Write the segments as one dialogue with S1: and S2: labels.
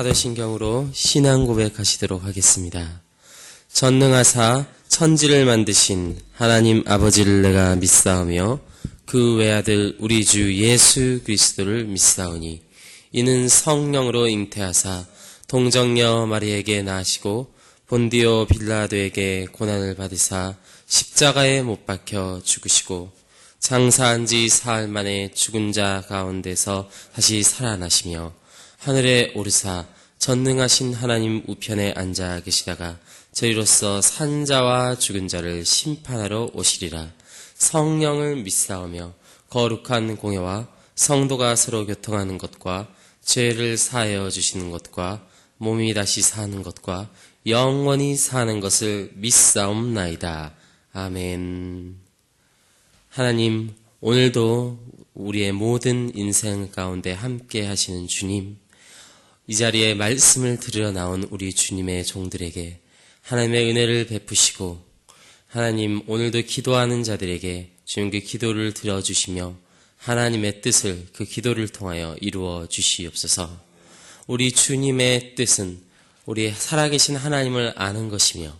S1: 사도신경으로 신앙 고백하시도록 하겠습니다. 전능하사 천지를 만드신 하나님 아버지를 내가 믿사오며 그 외아들 우리 주 예수 그리스도를 믿사오니 이는 성령으로 잉태하사 동정녀 마리에게 나시고 본디오 빌라도에게 고난을 받으사 십자가에 못 박혀 죽으시고 장사한 지 사흘 만에 죽은 자 가운데서 다시 살아나시며 하늘에 오르사 전능하신 하나님 우편에 앉아 계시다가 저희로서 산 자와 죽은 자를 심판하러 오시리라. 성령을 믿사오며 거룩한 공예와 성도가 서로 교통하는 것과 죄를 사하여 주시는 것과 몸이 다시 사는 것과 영원히 사는 것을 믿사옵나이다. 아멘. 하나님, 오늘도 우리의 모든 인생 가운데 함께 하시는 주님, 이 자리에 말씀을 들으러 나온 우리 주님의 종들에게 하나님의 은혜를 베푸시고, 하나님 오늘도 기도하는 자들에게 주님 그 기도를 들어주시며 하나님의 뜻을 그 기도를 통하여 이루어 주시옵소서. 우리 주님의 뜻은 우리 살아계신 하나님을 아는 것이며,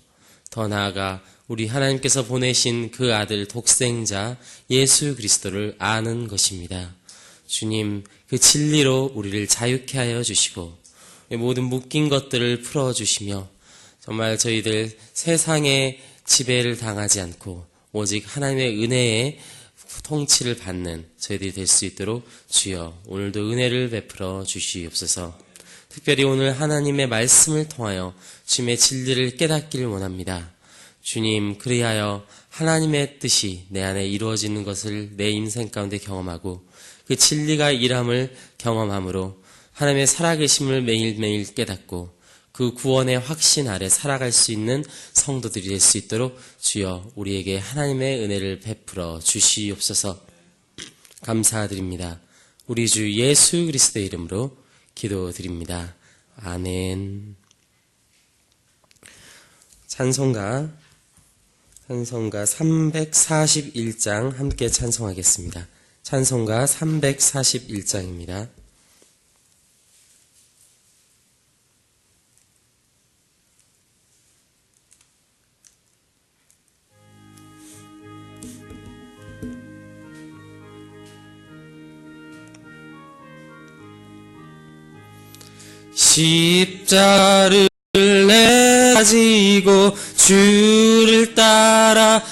S1: 더 나아가 우리 하나님께서 보내신 그 아들 독생자 예수 그리스도를 아는 것입니다. 주님, 그 진리로 우리를 자유케 하여 주시고 모든 묶인 것들을 풀어주시며 정말 저희들 세상의 지배를 당하지 않고 오직 하나님의 은혜에 통치를 받는 저희들이 될 수 있도록 주여 오늘도 은혜를 베풀어 주시옵소서. 특별히 오늘 하나님의 말씀을 통하여 주님의 진리를 깨닫기를 원합니다. 주님, 그리하여 하나님의 뜻이 내 안에 이루어지는 것을 내 인생 가운데 경험하고 그 진리가 일함을 경험함으로 하나님의 살아계심을 매일매일 깨닫고 그 구원의 확신 아래 살아갈 수 있는 성도들이 될 수 있도록 주여 우리에게 하나님의 은혜를 베풀어 주시옵소서. 감사드립니다. 우리 주 예수 그리스도의 이름으로 기도드립니다. 아멘. 찬송가 341장 함께 찬송하겠습니다. 찬송가 341장입니다. 십자를 가지고 주를 따라갑니다.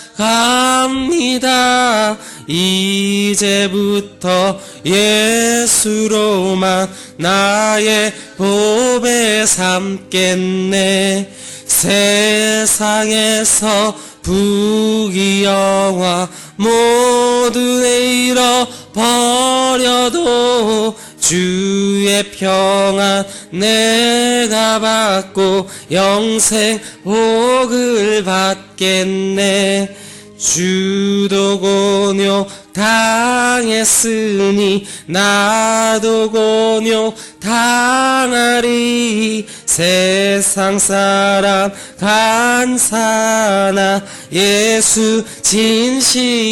S1: 이제부터 예수로만 나의 보배 삼겠네. 세상에서 부귀영화 모두 잃어버려도 주의 평안 내가 받고 영생 복을 받겠네. 주도 곤욕 당했으니 나도 곤욕 당하리. 세상 사람 간사나 예수 진실합니다.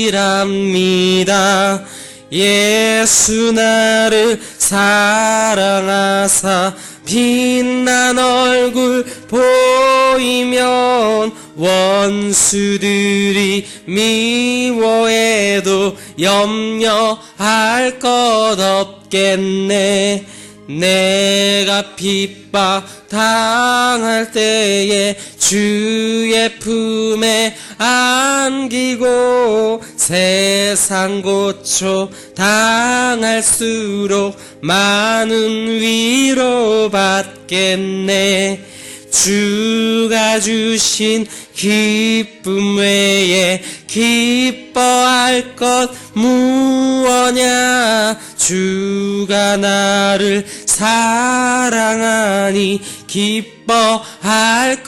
S1: 예수 나를 사랑하사 빛난 얼굴 보이면 원수들이 미워해도 염려할 것 없겠네. 내가 핍박 당할 때에 주의 품에 안기고 세상 고초 당할수록 많은 위로 받겠네. 주가 주신 기쁨 외에 기뻐할 것 무엇냐. 주가 나를 사랑하니 기뻐할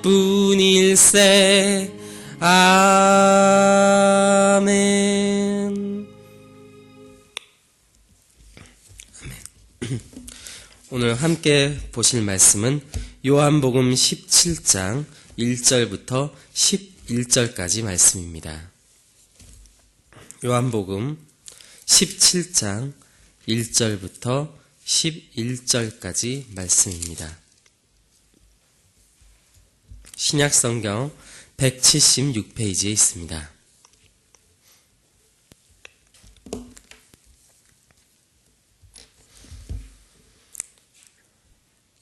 S1: 것뿐일세. 아멘. 오늘 함께 보실 말씀은 요한복음 17장 1절부터 11절까지 말씀입니다. 요한복음 17장 1절부터 11절까지 말씀입니다. 신약성경 176페이지에 있습니다.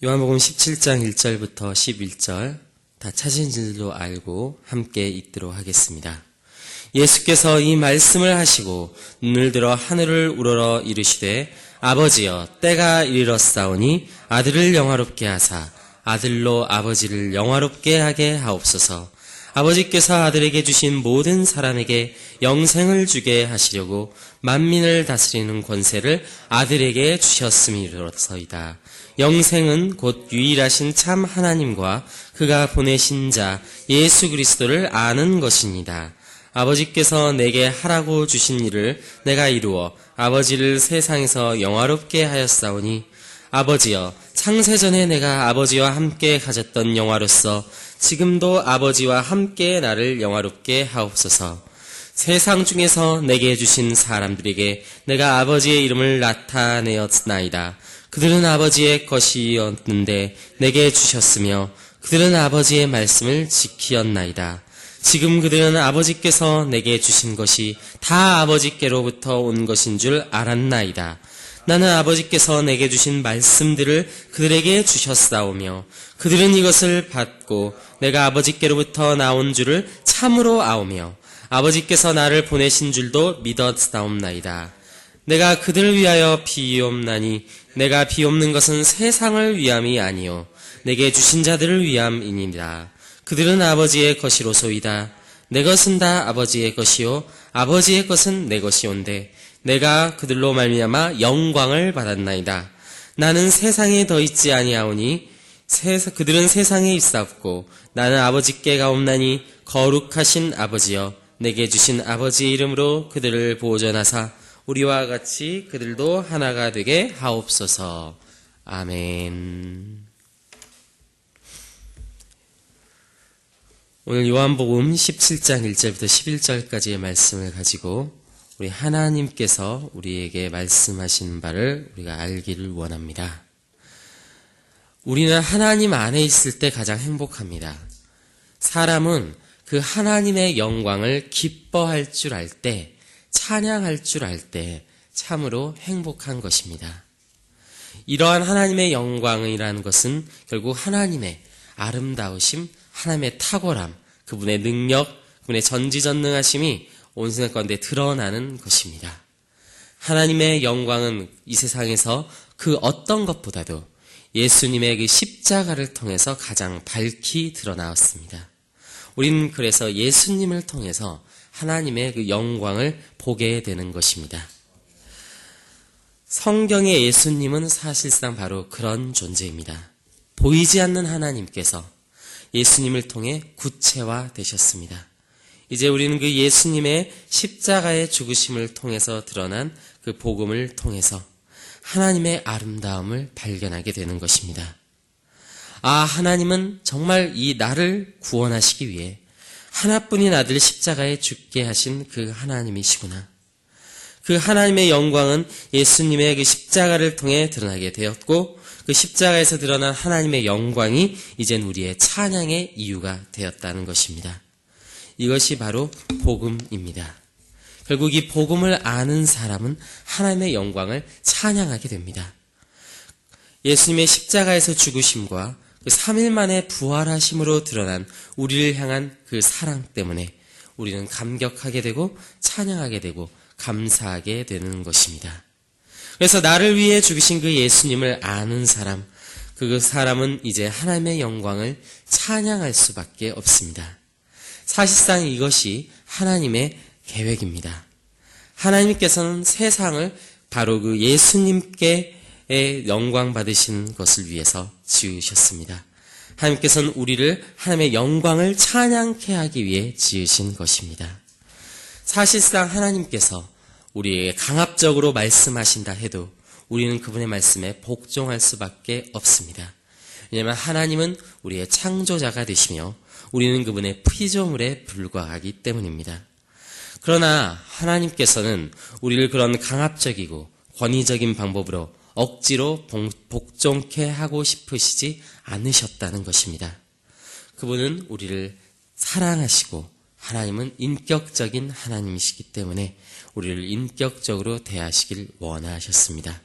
S1: 요한복음 17장 1절부터 11절 다 찾은 줄로 알고 함께 읽도록 하겠습니다. 예수께서 이 말씀을 하시고 눈을 들어 하늘을 우러러 이르시되 아버지여 때가 이르렀사오니 아들을 영화롭게 하사 아들로 아버지를 영화롭게 하게 하옵소서. 아버지께서 아들에게 주신 모든 사람에게 영생을 주게 하시려고 만민을 다스리는 권세를 아들에게 주셨음이로서이다. 영생은 곧 유일하신 참 하나님과 그가 보내신 자 예수 그리스도를 아는 것입니다. 아버지께서 내게 하라고 주신 일을 내가 이루어 아버지를 세상에서 영화롭게 하였사오니 아버지여 창세전에 내가 아버지와 함께 가졌던 영화로서 지금도 아버지와 함께 나를 영화롭게 하옵소서. 세상 중에서 내게 주신 사람들에게 내가 아버지의 이름을 나타내었나이다. 그들은 아버지의 것이었는데 내게 주셨으며 그들은 아버지의 말씀을 지키었나이다. 지금 그들은 아버지께서 내게 주신 것이 다 아버지께로부터 온 것인 줄 알았나이다. 나는 아버지께서 내게 주신 말씀들을 그들에게 주셨사오며 그들은 이것을 받고 내가 아버지께로부터 나온 줄을 참으로 아오며 아버지께서 나를 보내신 줄도 믿었사옵나이다. 내가 그들을 위하여 비옵나니 내가 비옵는 것은 세상을 위함이 아니요 내게 주신 자들을 위함이니라. 그들은 아버지의 것이로소이다. 내 것은 다 아버지의 것이요 아버지의 것은 내 것이온데 내가 그들로 말미암아 영광을 받았나이다. 나는 세상에 더 있지 아니하오니 그들은 세상에 있사옵고 나는 아버지께 가옵나니 거룩하신 아버지여 내게 주신 아버지의 이름으로 그들을 보존하사 우리와 같이 그들도 하나가 되게 하옵소서. 아멘. 오늘 요한복음 17장 1절부터 11절까지의 말씀을 가지고 우리 하나님께서 우리에게 말씀하신 바를 우리가 알기를 원합니다. 우리는 하나님 안에 있을 때 가장 행복합니다. 사람은 그 하나님의 영광을 기뻐할 줄 알 때, 찬양할 줄 알 때 참으로 행복한 것입니다. 이러한 하나님의 영광이라는 것은 결국 하나님의 아름다우심, 하나님의 탁월함, 그분의 능력, 그분의 전지전능하심이 온 세상 가운데 드러나는 것입니다. 하나님의 영광은 이 세상에서 그 어떤 것보다도 예수님의 그 십자가를 통해서 가장 밝히 드러나왔습니다. 우리는 그래서 예수님을 통해서 하나님의 그 영광을 보게 되는 것입니다. 성경의 예수님은 사실상 바로 그런 존재입니다. 보이지 않는 하나님께서 예수님을 통해 구체화 되셨습니다. 이제 우리는 그 예수님의 십자가의 죽으심을 통해서 드러난 그 복음을 통해서 하나님의 아름다움을 발견하게 되는 것입니다. 아, 하나님은 정말 이 나를 구원하시기 위해 하나뿐인 아들 십자가에 죽게 하신 그 하나님이시구나. 그 하나님의 영광은 예수님의 그 십자가를 통해 드러나게 되었고 그 십자가에서 드러난 하나님의 영광이 이젠 우리의 찬양의 이유가 되었다는 것입니다. 이것이 바로 복음입니다. 결국 이 복음을 아는 사람은 하나님의 영광을 찬양하게 됩니다. 예수님의 십자가에서 죽으심과 그 3일 만에 부활하심으로 드러난 우리를 향한 그 사랑 때문에 우리는 감격하게 되고 찬양하게 되고 감사하게 되는 것입니다. 그래서 나를 위해 죽으신 그 예수님을 아는 사람, 그 사람은 이제 하나님의 영광을 찬양할 수밖에 없습니다. 사실상 이것이 하나님의 계획입니다. 하나님께서는 세상을 바로 그 예수님께 영광 받으신 것을 위해서 지으셨습니다. 하나님께서는 우리를 하나님의 영광을 찬양케 하기 위해 지으신 것입니다. 사실상 하나님께서 우리에게 강압적으로 말씀하신다 해도 우리는 그분의 말씀에 복종할 수밖에 없습니다. 왜냐하면 하나님은 우리의 창조자가 되시며 우리는 그분의 피조물에 불과하기 때문입니다. 그러나 하나님께서는 우리를 그런 강압적이고 권위적인 방법으로 억지로 복종케 하고 싶으시지 않으셨다는 것입니다. 그분은 우리를 사랑하시고 하나님은 인격적인 하나님이시기 때문에 우리를 인격적으로 대하시길 원하셨습니다.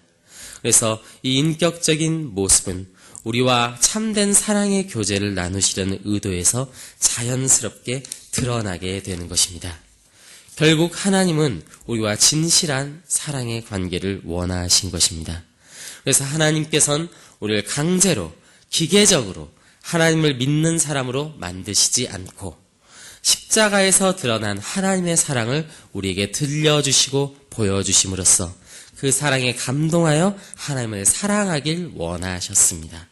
S1: 그래서 이 인격적인 모습은 우리와 참된 사랑의 교제를 나누시려는 의도에서 자연스럽게 드러나게 되는 것입니다. 결국 하나님은 우리와 진실한 사랑의 관계를 원하신 것입니다. 그래서 하나님께서는 우리를 강제로, 기계적으로 하나님을 믿는 사람으로 만드시지 않고 십자가에서 드러난 하나님의 사랑을 우리에게 들려주시고 보여주심으로써 그 사랑에 감동하여 하나님을 사랑하길 원하셨습니다.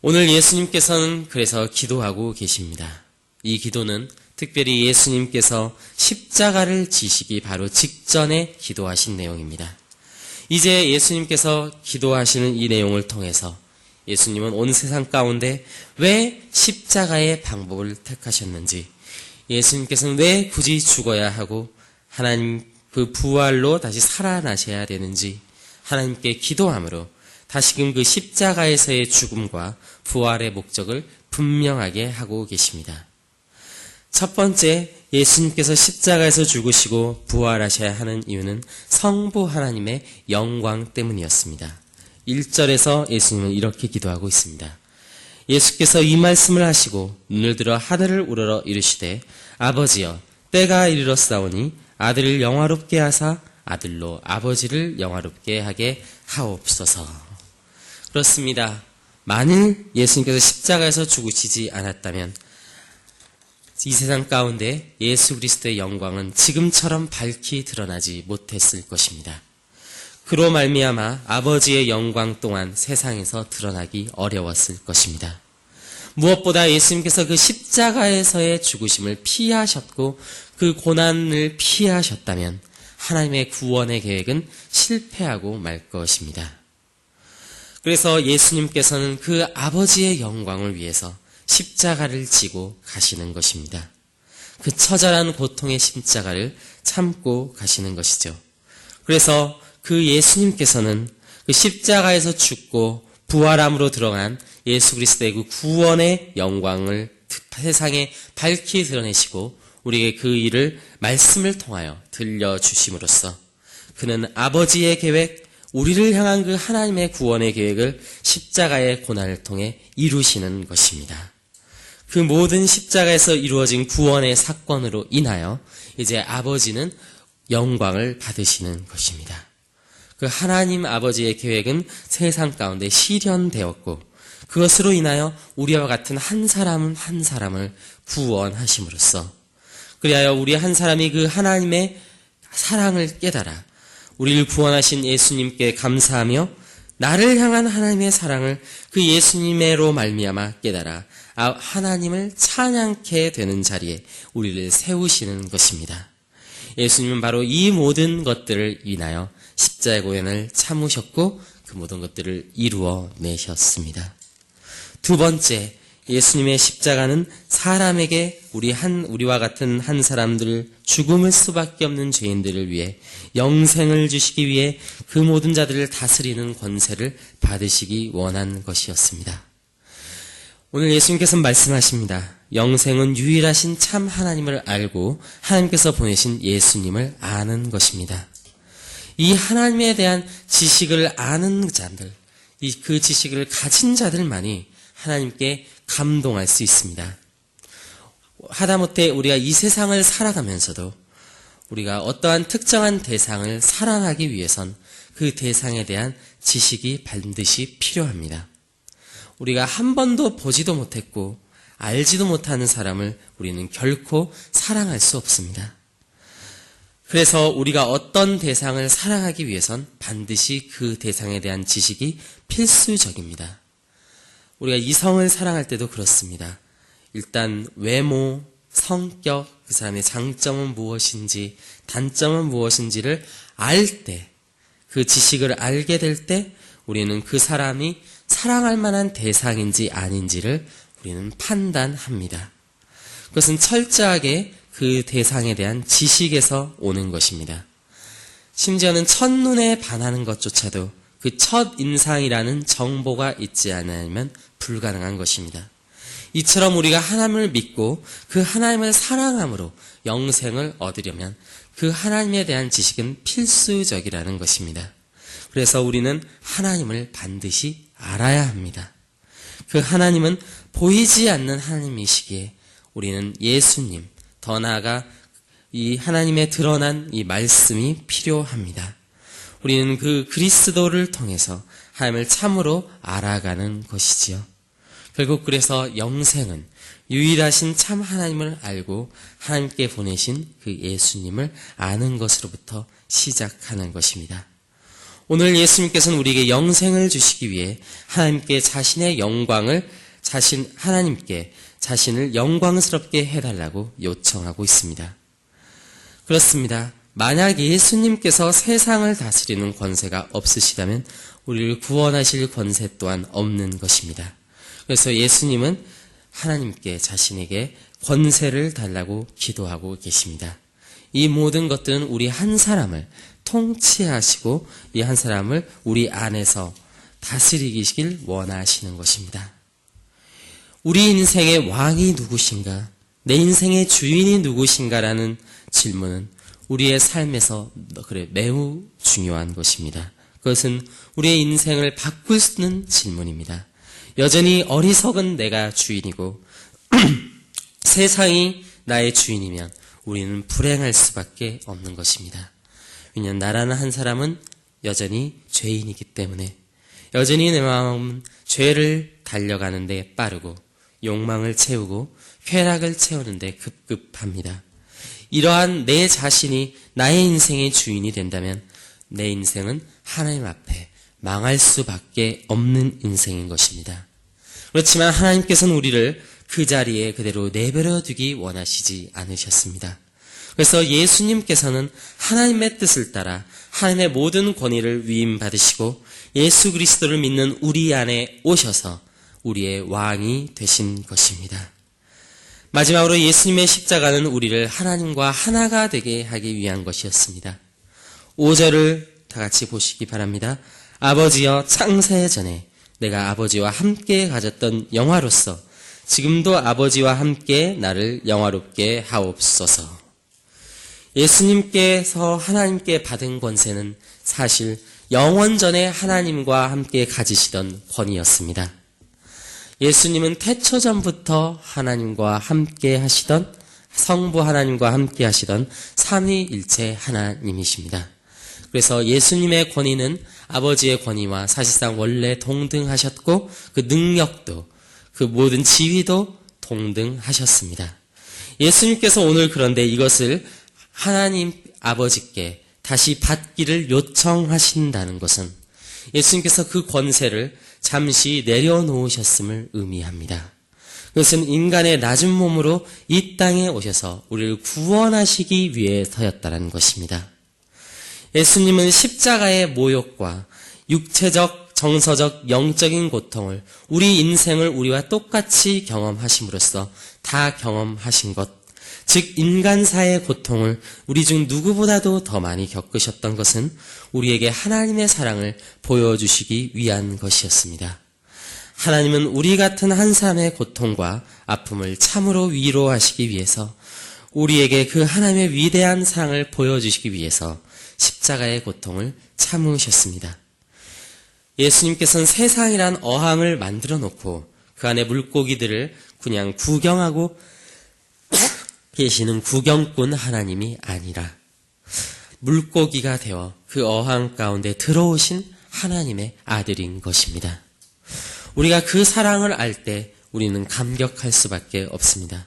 S1: 오늘 예수님께서는 그래서 기도하고 계십니다. 이 기도는 특별히 예수님께서 십자가를 지시기 바로 직전에 기도하신 내용입니다. 이제 예수님께서 기도하시는 이 내용을 통해서 예수님은 온 세상 가운데 왜 십자가의 방법을 택하셨는지, 예수님께서는 왜 굳이 죽어야 하고 하나님 그 부활로 다시 살아나셔야 되는지 하나님께 기도함으로 다시금 그 십자가에서의 죽음과 부활의 목적을 분명하게 하고 계십니다. 첫 번째, 예수님께서 십자가에서 죽으시고 부활하셔야 하는 이유는 성부 하나님의 영광 때문이었습니다. 1절에서 예수님은 이렇게 기도하고 있습니다. 예수께서 이 말씀을 하시고 눈을 들어 하늘을 우러러 이르시되 아버지여 때가 이르렀사오니 아들을 영화롭게 하사 아들로 아버지를 영화롭게 하게 하옵소서. 그렇습니다. 만일 예수님께서 십자가에서 죽으시지 않았다면 이 세상 가운데 예수 그리스도의 영광은 지금처럼 밝히 드러나지 못했을 것입니다. 그로 말미암아 아버지의 영광 또한 세상에서 드러나기 어려웠을 것입니다. 무엇보다 예수님께서 그 십자가에서의 죽으심을 피하셨고 그 고난을 피하셨다면 하나님의 구원의 계획은 실패하고 말 것입니다. 그래서 예수님께서는 그 아버지의 영광을 위해서 십자가를 지고 가시는 것입니다. 그 처절한 고통의 십자가를 참고 가시는 것이죠. 그래서 그 예수님께서는 그 십자가에서 죽고 부활함으로 들어간 예수 그리스도의 그 구원의 영광을 세상에 밝히 드러내시고 우리에게 그 일을 말씀을 통하여 들려주심으로써 그는 아버지의 계획, 우리를 향한 그 하나님의 구원의 계획을 십자가의 고난을 통해 이루시는 것입니다. 그 모든 십자가에서 이루어진 구원의 사건으로 인하여 이제 아버지는 영광을 받으시는 것입니다. 그 하나님 아버지의 계획은 세상 가운데 실현되었고 그것으로 인하여 우리와 같은 한 사람은 한 사람을 구원하심으로써 그리하여 우리 한 사람이 그 하나님의 사랑을 깨달아 우리를 구원하신 예수님께 감사하며 나를 향한 하나님의 사랑을 그 예수님으로 말미암아 깨달아 하나님을 찬양케 되는 자리에 우리를 세우시는 것입니다. 예수님은 바로 이 모든 것들을 인하여 십자가의 고난을 참으셨고 그 모든 것들을 이루어 내셨습니다. 두 번째, 예수님의 십자가는 사람에게 우리와 같은 한 사람들을 죽음을 수밖에 없는 죄인들을 위해 영생을 주시기 위해 그 모든 자들을 다스리는 권세를 받으시기 원한 것이었습니다. 오늘 예수님께서는 말씀하십니다. 영생은 유일하신 참 하나님을 알고 하나님께서 보내신 예수님을 아는 것입니다. 이 하나님에 대한 지식을 아는 자들, 그 지식을 가진 자들만이 하나님께 감동할 수 있습니다. 하다못해 우리가 이 세상을 살아가면서도 우리가 어떠한 특정한 대상을 사랑하기 위해선 그 대상에 대한 지식이 반드시 필요합니다. 우리가 한 번도 보지도 못했고 알지도 못하는 사람을 우리는 결코 사랑할 수 없습니다. 그래서 우리가 어떤 대상을 사랑하기 위해선 반드시 그 대상에 대한 지식이 필수적입니다. 우리가 이성을 사랑할 때도 그렇습니다. 일단 외모, 성격, 그 사람의 장점은 무엇인지, 단점은 무엇인지를 알 때, 그 지식을 알게 될 때 우리는 그 사람이 사랑할 만한 대상인지 아닌지를 우리는 판단합니다. 그것은 철저하게 그 대상에 대한 지식에서 오는 것입니다. 심지어는 첫눈에 반하는 것조차도 그 첫 인상이라는 정보가 있지 않으면 불가능한 것입니다. 이처럼 우리가 하나님을 믿고 그 하나님을 사랑함으로 영생을 얻으려면 그 하나님에 대한 지식은 필수적이라는 것입니다. 그래서 우리는 하나님을 반드시 알아야 합니다. 그 하나님은 보이지 않는 하나님이시기에 우리는 예수님, 더 나아가 이 하나님의 드러난 이 말씀이 필요합니다. 우리는 그 그리스도를 통해서 하나님을 참으로 알아가는 것이지요. 결국 그래서 영생은 유일하신 참 하나님을 알고 하나님께 보내신 그 예수님을 아는 것으로부터 시작하는 것입니다. 오늘 예수님께서는 우리에게 영생을 주시기 위해 하나님께 자신의 영광을 하나님께 자신을 영광스럽게 해달라고 요청하고 있습니다. 그렇습니다. 만약 예수님께서 세상을 다스리는 권세가 없으시다면 우리를 구원하실 권세 또한 없는 것입니다. 그래서 예수님은 하나님께 자신에게 권세를 달라고 기도하고 계십니다. 이 모든 것들은 우리 한 사람을 통치하시고 이 한 사람을 우리 안에서 다스리시길 원하시는 것입니다. 우리 인생의 왕이 누구신가? 내 인생의 주인이 누구신가라는 질문은 우리의 삶에서 매우 중요한 것입니다. 그것은 우리의 인생을 바꿀 수 있는 질문입니다. 여전히 어리석은 내가 주인이고 세상이 나의 주인이면 우리는 불행할 수밖에 없는 것입니다. 왜냐하면 나라는 한 사람은 여전히 죄인이기 때문에 여전히 내 마음은 죄를 달려가는 데 빠르고 욕망을 채우고 쾌락을 채우는 데 급급합니다. 이러한 내 자신이 나의 인생의 주인이 된다면 내 인생은 하나님 앞에 망할 수밖에 없는 인생인 것입니다. 그렇지만 하나님께서는 우리를 그 자리에 그대로 내버려 두기 원하시지 않으셨습니다. 그래서 예수님께서는 하나님의 뜻을 따라 하나님의 모든 권위를 위임받으시고 예수 그리스도를 믿는 우리 안에 오셔서 우리의 왕이 되신 것입니다. 마지막으로 예수님의 십자가는 우리를 하나님과 하나가 되게 하기 위한 것이었습니다. 5절을 다 같이 보시기 바랍니다. 아버지여 창세 전에 내가 아버지와 함께 가졌던 영화로서 지금도 아버지와 함께 나를 영화롭게 하옵소서. 예수님께서 하나님께 받은 권세는 사실 영원전에 하나님과 함께 가지시던 권위였습니다. 예수님은 태초전부터 하나님과 함께 하시던 성부 하나님과 함께 하시던 삼위일체 하나님이십니다. 그래서 예수님의 권위는 아버지의 권위와 사실상 원래 동등하셨고 그 능력도 그 모든 지위도 동등하셨습니다. 예수님께서 오늘 그런데 이것을 하나님 아버지께 다시 받기를 요청하신다는 것은 예수님께서 그 권세를 잠시 내려놓으셨음을 의미합니다. 그것은 인간의 낮은 몸으로 이 땅에 오셔서 우리를 구원하시기 위해서였다는 것입니다. 예수님은 십자가의 모욕과 육체적, 정서적, 영적인 고통을 우리 인생을 우리와 똑같이 경험하심으로써 다 경험하신 것, 즉 인간사의 고통을 우리 중 누구보다도 더 많이 겪으셨던 것은 우리에게 하나님의 사랑을 보여주시기 위한 것이었습니다. 하나님은 우리 같은 한 사람의 고통과 아픔을 참으로 위로하시기 위해서 우리에게 그 하나님의 위대한 사랑을 보여주시기 위해서 십자가의 고통을 참으셨습니다. 예수님께서는 세상이란 어항을 만들어 놓고 그 안에 물고기들을 그냥 구경하고 계시는 구경꾼 하나님이 아니라 물고기가 되어 그 어항 가운데 들어오신 하나님의 아들인 것입니다. 우리가 그 사랑을 알 때 우리는 감격할 수밖에 없습니다.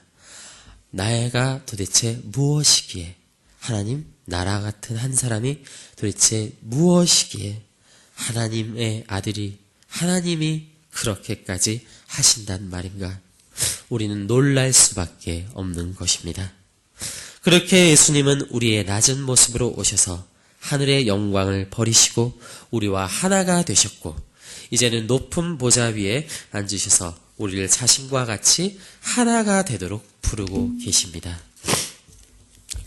S1: 나가 도대체 무엇이기에 하나님, 나라 같은 한 사람이 도대체 무엇이기에 하나님의 아들이 하나님이 그렇게까지 하신단 말인가? 우리는 놀랄 수밖에 없는 것입니다. 그렇게 예수님은 우리의 낮은 모습으로 오셔서 하늘의 영광을 버리시고 우리와 하나가 되셨고 이제는 높은 보좌 위에 앉으셔서 우리를 자신과 같이 하나가 되도록 부르고 계십니다.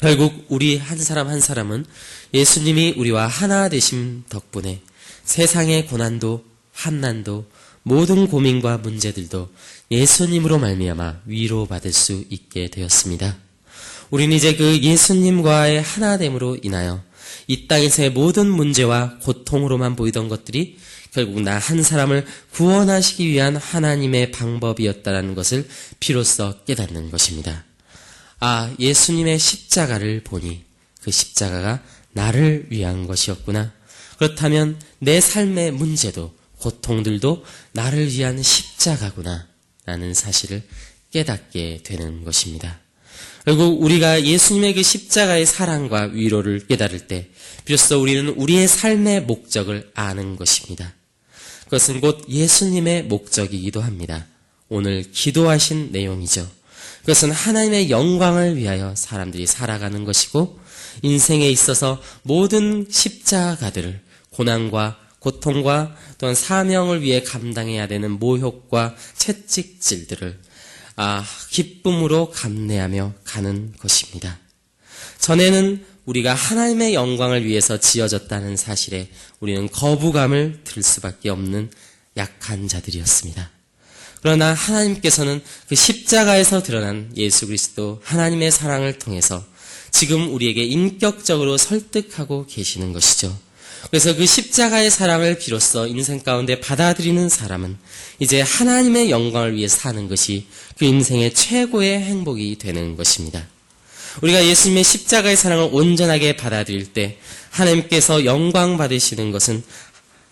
S1: 결국 우리 한 사람 한 사람은 예수님이 우리와 하나 되심 덕분에 세상의 고난도 환난도 모든 고민과 문제들도 예수님으로 말미암아 위로받을 수 있게 되었습니다. 우리는 이제 그 예수님과의 하나됨으로 인하여 이 땅에서의 모든 문제와 고통으로만 보이던 것들이 결국 나 한 사람을 구원하시기 위한 하나님의 방법이었다는 것을 비로소 깨닫는 것입니다. 아, 예수님의 십자가를 보니 그 십자가가 나를 위한 것이었구나. 그렇다면 내 삶의 문제도 고통들도 나를 위한 십자가구나 라는 사실을 깨닫게 되는 것입니다. 결국 우리가 예수님의 그 십자가의 사랑과 위로를 깨달을 때 비로소 우리는 우리의 삶의 목적을 아는 것입니다. 그것은 곧 예수님의 목적이기도 합니다. 오늘 기도하신 내용이죠. 그것은 하나님의 영광을 위하여 사람들이 살아가는 것이고 인생에 있어서 모든 십자가들을 고난과 고통과 또한 사명을 위해 감당해야 되는 모욕과 채찍질들을 기쁨으로 감내하며 가는 것입니다. 전에는 우리가 하나님의 영광을 위해서 지어졌다는 사실에 우리는 거부감을 들 수밖에 없는 약한 자들이었습니다. 그러나 하나님께서는 그 십자가에서 드러난 예수 그리스도 하나님의 사랑을 통해서 지금 우리에게 인격적으로 설득하고 계시는 것이죠. 그래서 그 십자가의 사랑을 비로소 인생 가운데 받아들이는 사람은 이제 하나님의 영광을 위해 사는 것이 그 인생의 최고의 행복이 되는 것입니다. 우리가 예수님의 십자가의 사랑을 온전하게 받아들일 때 하나님께서 영광 받으시는 것은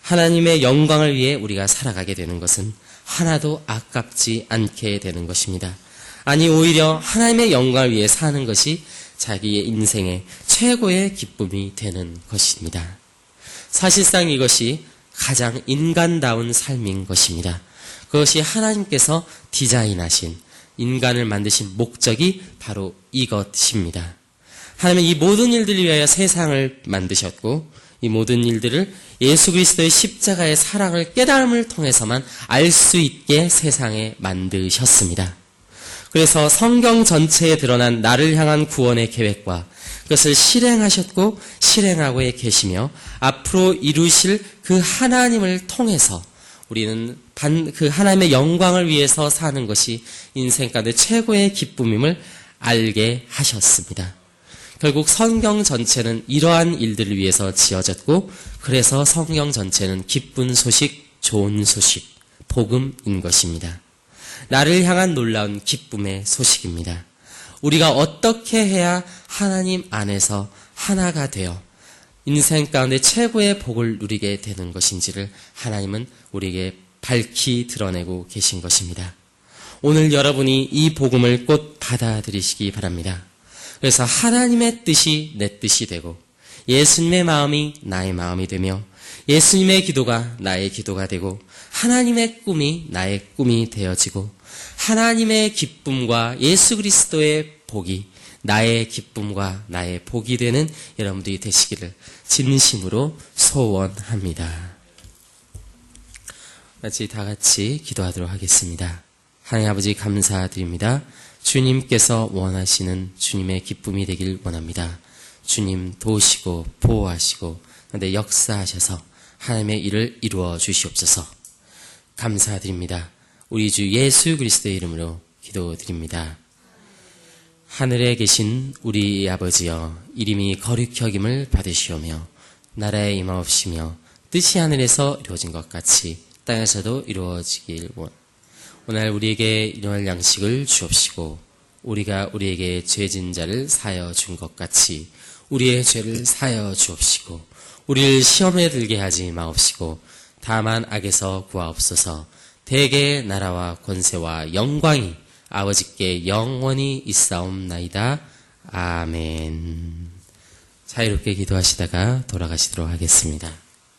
S1: 하나님의 영광을 위해 우리가 살아가게 되는 것은 하나도 아깝지 않게 되는 것입니다. 아니 오히려 하나님의 영광을 위해 사는 것이 자기의 인생의 최고의 기쁨이 되는 것입니다. 사실상 이것이 가장 인간다운 삶인 것입니다. 그것이 하나님께서 디자인하신 인간을 만드신 목적이 바로 이것입니다. 하나님은 이 모든 일들을 위하여 세상을 만드셨고 이 모든 일들을 예수 그리스도의 십자가의 사랑을 깨달음을 통해서만 알 수 있게 세상에 만드셨습니다. 그래서 성경 전체에 드러난 나를 향한 구원의 계획과 그것을 실행하셨고 실행하고 계시며 앞으로 이루실 그 하나님을 통해서 우리는 그 하나님의 영광을 위해서 사는 것이 인생 가운데 최고의 기쁨임을 알게 하셨습니다. 결국 성경 전체는 이러한 일들을 위해서 지어졌고 그래서 성경 전체는 기쁜 소식, 좋은 소식, 복음인 것입니다. 나를 향한 놀라운 기쁨의 소식입니다. 우리가 어떻게 해야 하나님 안에서 하나가 되어 인생 가운데 최고의 복을 누리게 되는 것인지를 하나님은 우리에게 밝히 드러내고 계신 것입니다. 오늘 여러분이 이 복음을 꼭 받아들이시기 바랍니다. 그래서 하나님의 뜻이 내 뜻이 되고 예수님의 마음이 나의 마음이 되며 예수님의 기도가 나의 기도가 되고 하나님의 꿈이 나의 꿈이 되어지고 하나님의 기쁨과 예수 그리스도의 복이 나의 기쁨과 나의 복이 되는 여러분들이 되시기를 진심으로 소원합니다. 다 같이 기도하도록 하겠습니다. 하나님 아버지 감사드립니다. 주님께서 원하시는 주님의 기쁨이 되길 원합니다. 주님 도우시고 보호하시고 내 역사하셔서 하나님의 일을 이루어 주시옵소서. 감사드립니다. 우리 주 예수 그리스도의 이름으로 기도드립니다. 하늘에 계신 우리 아버지여, 이름이 거룩히 여김을 받으시오며 나라에 임하옵시며 뜻이 하늘에서 이루어진 것 같이 땅에서도 이루어지길 오늘 우리에게 일용할 양식을 주옵시고 우리가 우리에게 죄진 자를 사하여 준 것 같이 우리의 죄를 사하여 주옵시고 우리를 시험에 들게 하지 마옵시고 다만 악에서 구하옵소서. 대개의 나라와 권세와 영광이 아버지께 영원히 있사옵나이다. 아멘. 자유롭게 기도하시다가 돌아가시도록 하겠습니다.